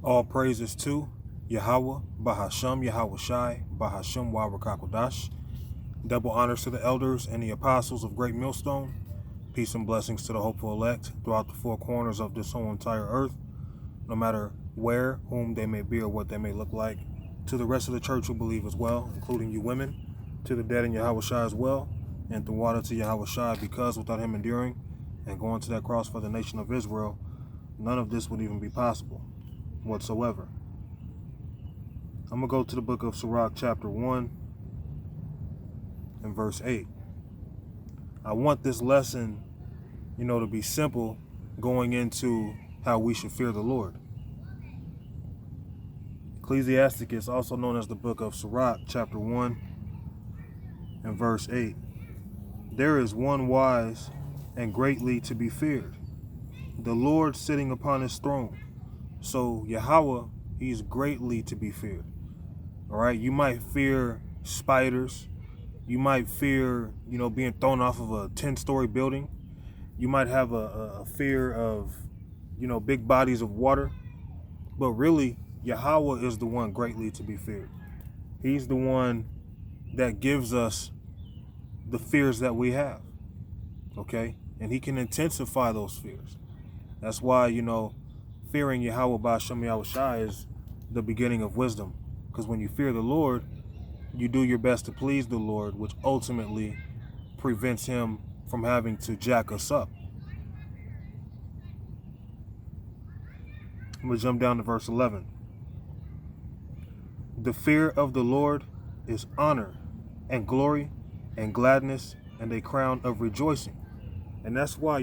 All praises to Yahweh, Bahasham Yahweh Shai, Bahasham Wawakakodash. Double honors to the elders and the apostles of Great Millstone. Peace and blessings to the hopeful elect throughout the four corners of this whole entire earth, no matter where, whom they may be, or what they may look like. To the rest of the church who believe as well, including you women, to the dead in Yahweh Shai as well, and the water to Yahweh Shai, because without him enduring and going to that cross for the nation of Israel, none of this would even be possible whatsoever. I'm going to go to the book of Sirach, chapter 1, and verse 8. I want this lesson, to be simple going into how we should fear the Lord. Ecclesiasticus, also known as the book of Sirach, chapter 1, and verse 8. There is one wise and greatly to be feared, the Lord sitting upon his throne. So Yahweh, he's greatly to be feared. All right, you might fear spiders. You might fear, being thrown off of a 10-story building. You might have a fear of, big bodies of water. But really, Yahweh is the one greatly to be feared. He's the one that gives us the fears that we have, okay? And he can intensify those fears. That's why, fearing Yahweh Ba'Shem Yahweh Shai is the beginning of wisdom. Because when you fear the Lord, you do your best to please the Lord, which ultimately prevents him from having to jack us up. I'm going to jump down to verse 11. The fear of the Lord is honor and glory and gladness and a crown of rejoicing. And that's why,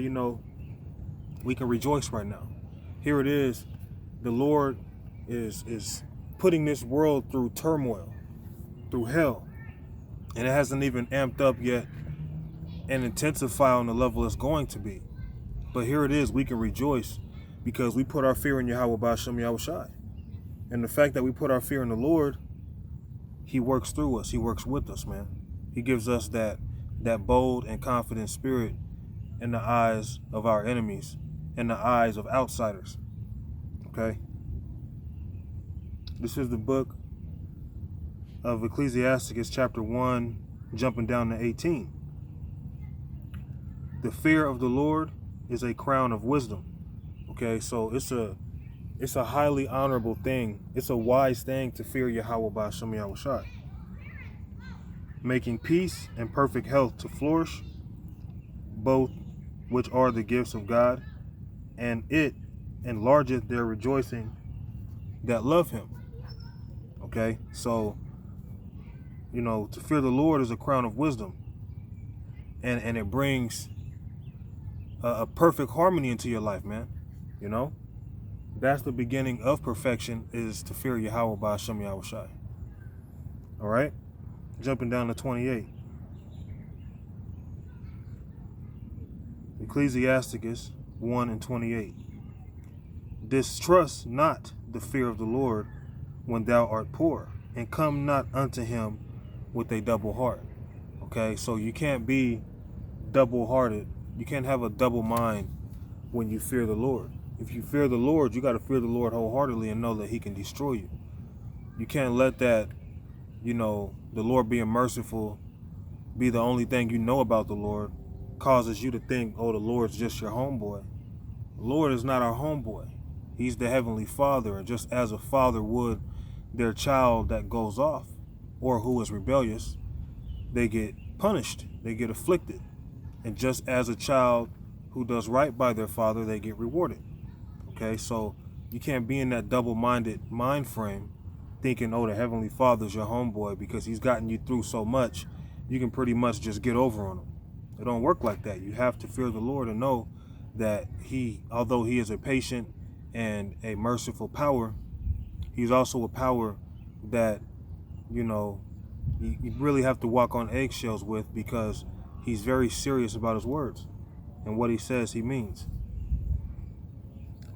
we can rejoice right now. Here it is. The Lord is putting this world through turmoil, through hell. And it hasn't even amped up yet and intensify on the level it's going to be. But here it is. We can rejoice because we put our fear in Yahweh Ba'Shem Yahweh Shai. And the fact that we put our fear in the Lord, he works through us. He works with us, man. He gives us that bold and confident spirit in the eyes of our enemies, in the eyes of outsiders. Okay? This is the book of Ecclesiasticus, chapter 1, jumping down to 18. The fear of the Lord is a crown of wisdom. Okay, so it's a highly honorable thing. It's a wise thing to fear Yahweh Ba'Shem Yahweh Shai. Making peace and perfect health to flourish, both which are the gifts of God, and it enlargeth their rejoicing that love him. Okay, so, to fear the Lord is a crown of wisdom, and it brings a perfect harmony into your life, man. That's the beginning of perfection, is to fear Yahweh Ba'Shem Yahweh Shai. All right, jumping down to 28. Ecclesiasticus 1 and 28. Distrust not the fear of the Lord when thou art poor, and come not unto him with a double heart. Okay, so you can't be double-hearted. You can't have a double mind when you fear the Lord. If you fear the Lord, you got to fear the Lord wholeheartedly and know that he can destroy you. You can't let that, the Lord being merciful be the only thing you know about the Lord, causes you to think, oh, the Lord's just your homeboy. The Lord is not our homeboy. He's the Heavenly Father, and just as a father would their child that goes off or who is rebellious, they get punished, they get afflicted. And just as a child who does right by their father, they get rewarded. Okay, so you can't be in that double-minded mind frame thinking, oh, the Heavenly Father's your homeboy because he's gotten you through so much, you can pretty much just get over on him. It don't work like that. You have to fear the Lord and know that he, although he is a patient and a merciful power, he's also a power that, you really have to walk on eggshells with, because he's very serious about his words and what he says he means.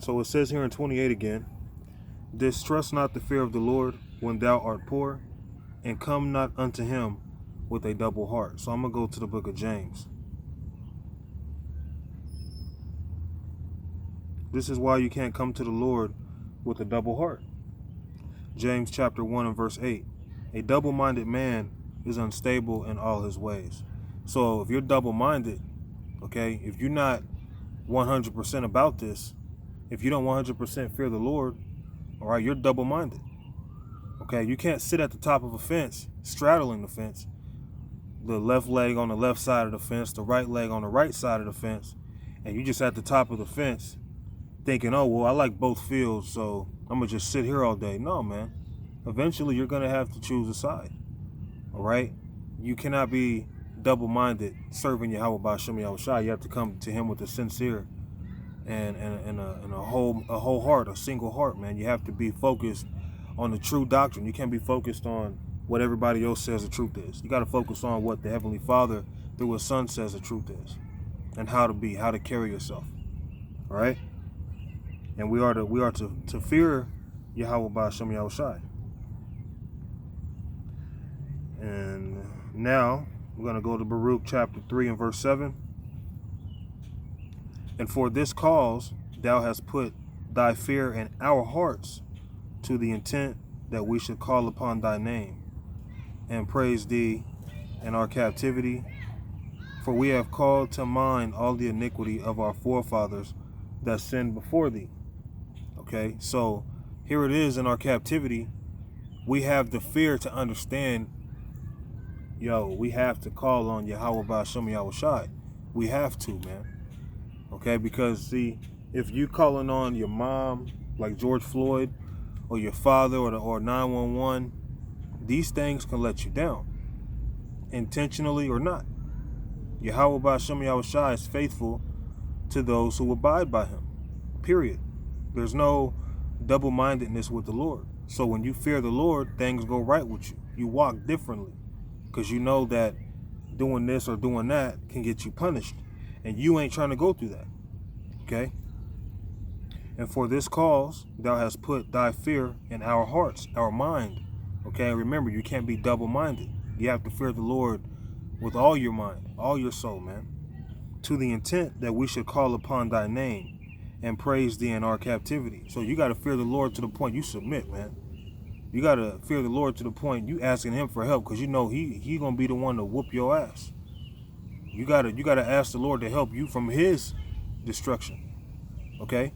So it says here in 28 again, distrust not the fear of the Lord when thou art poor, and come not unto him with a double heart. So I'm going to go to the book of James. This is why you can't come to the Lord with a double heart. James chapter 1 and verse 8. A double-minded man is unstable in all his ways. So if you're double-minded, okay, if you're not 100% about this, if you don't 100% fear the Lord, all right, you're double-minded. Okay, you can't sit at the top of a fence, straddling the fence, the left leg on the left side of the fence, the right leg on the right side of the fence, and you just at the top of the fence thinking, oh, well, I like both fields, so I'm going to just sit here all day. No, man. Eventually, you're going to have to choose a side, all right? You cannot be double-minded serving Yahweh B'Shem Yahushua. You have to come to him with a sincere and a whole heart, a single heart, man. You have to be focused on the true doctrine. You can't be focused on what everybody else says the truth is. You got to focus on what the Heavenly Father through his Son says the truth is, and how to carry yourself. All right? And we are to fear Yahweh B'Shem Yahushua. And now we're going to go to Baruch chapter 3 and verse 7. And for this cause thou hast put thy fear in our hearts, to the intent that we should call upon thy name and praise thee in our captivity. For we have called to mind all the iniquity of our forefathers that sinned before thee. Okay, so here it is in our captivity. We have the fear to understand, we have to call on Yahweh B'Shem Yahushua. We have to, man. Okay, because see, if you calling on your mom, like George Floyd, or your father, or 911, these things can let you down, intentionally or not. Yahweh B'Shem Yahushua is faithful to those who abide by him, period. There's no double-mindedness with the Lord. So when you fear the Lord, things go right with you. You walk differently, because you know that doing this or doing that can get you punished, and you ain't trying to go through that. Okay? And for this cause, thou hast put thy fear in our hearts, our mind. Okay, remember, you can't be double-minded. You have to fear the Lord with all your mind, all your soul, man. To the intent that we should call upon thy name and praise thee in our captivity. So you got to fear the Lord to the point you submit, man. You got to fear the Lord to the point you asking him for help, because you know he going to be the one to whoop your ass. You got to ask the Lord to help you from his destruction. Okay?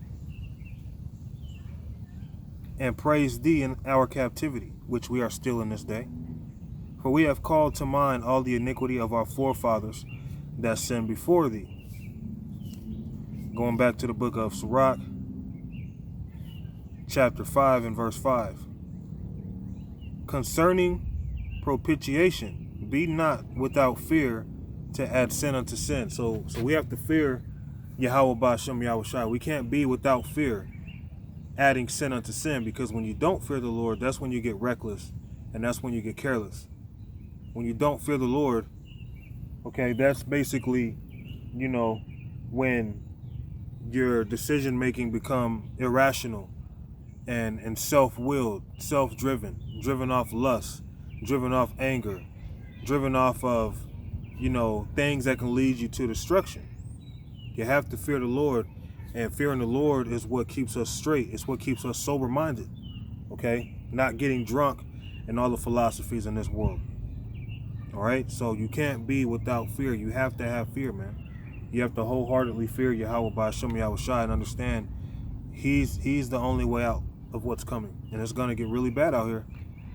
And praise thee in our captivity, which we are still in this day. For we have called to mind all the iniquity of our forefathers that sinned before thee. Going back to the book of Sirach, chapter 5 and verse 5. Concerning propitiation, be not without fear to add sin unto sin. So we have to fear Yahweh B'Shem Yahushua. We can't be without fear adding sin unto sin, because when you don't fear the Lord, that's when you get reckless, and that's when you get careless. When you don't fear the Lord, okay, that's basically, when your decision making become irrational and self-willed, self-driven, driven off lust, driven off anger, driven off of, things that can lead you to destruction. You have to fear the Lord. And fearing the Lord is what keeps us straight. It's what keeps us sober-minded, okay? Not getting drunk in all the philosophies in this world, all right? So you can't be without fear. You have to have fear, man. You have to wholeheartedly fear Yahweh B'Shem Yahushua and understand he's the only way out of what's coming. And it's going to get really bad out here.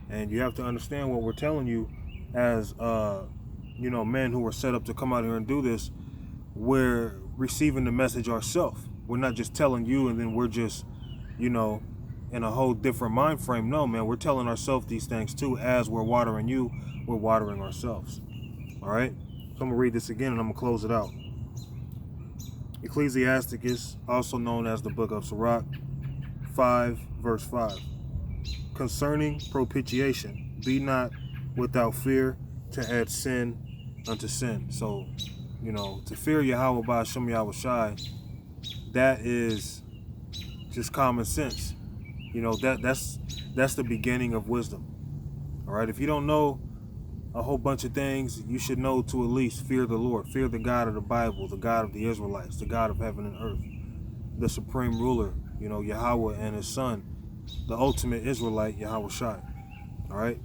And you have to understand what we're telling you as, men who are set up to come out here and do this. We're receiving the message ourselves. We're not just telling you and then we're just, in a whole different mind frame. No, man, we're telling ourselves these things too. As we're watering you, we're watering ourselves. All right? So I'm going to read this again and I'm going to close it out. Ecclesiasticus, also known as the book of Sirach, 5, verse 5. Concerning propitiation, be not without fear to add sin unto sin. So, to fear Yahweh B'Shem Yahushua, that is just common sense. That's the beginning of wisdom. All right, if you don't know a whole bunch of things, you should know to at least fear the Lord, fear the God of the Bible, the God of the Israelites, the God of heaven and earth, the supreme ruler, Yahweh and his Son, the ultimate Israelite, Yahweh Shai. All right.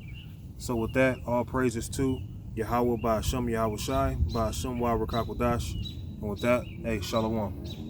So with that, all praises to Yahweh by Hashem Yahweh Shai, by Hashem Wa Rakakwadash. And with that, hey, Shalom.